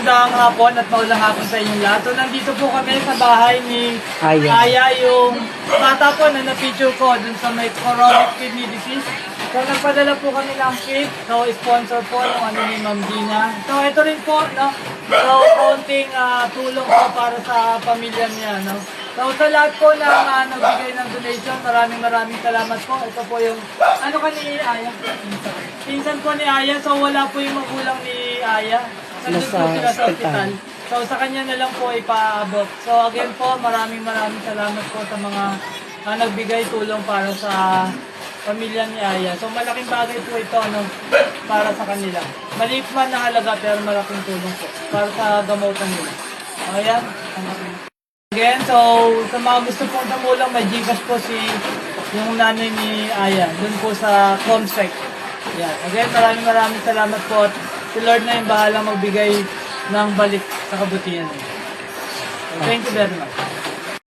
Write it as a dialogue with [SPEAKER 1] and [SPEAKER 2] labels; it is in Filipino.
[SPEAKER 1] Magandang hapon at maulang hapon sa inyong lahat. So, nandito po kami sa bahay ni Aya, yung bata po na na-feature ko dun sa may chronic kidney disease. So, nagpadala po kami ng kit. So, sponsor po ng ano ni Ma'am Dina. So, ito rin po, no? So, konting tulong po para sa pamilya niya, no? So, sa lahat po na nagbigay ng donation, maraming salamat po. Ito po yung, ano ka ni Aya? Pinsan po ni Aya. So, wala po yung magulang ni Aya. Nandun po sila sa ospital. So, sa kanya na lang po ipaabot. So, again po, maraming salamat po sa mga nagbigay tulong para sa pamilya ni Aya. So, malaking bagay po ito, ano, para sa kanila. Maliit man na halaga, pero malaking tulong po para sa gamutan nila. Ayan. Again, so, sa mga gusto pong tumulong, may Gcash po yung nanay ni Aya. Doon po sa Comsec. Yan. Again, maraming salamat po. At si Lord na yung bahalang magbigay ng balik sa kabutihan. Thank you very much.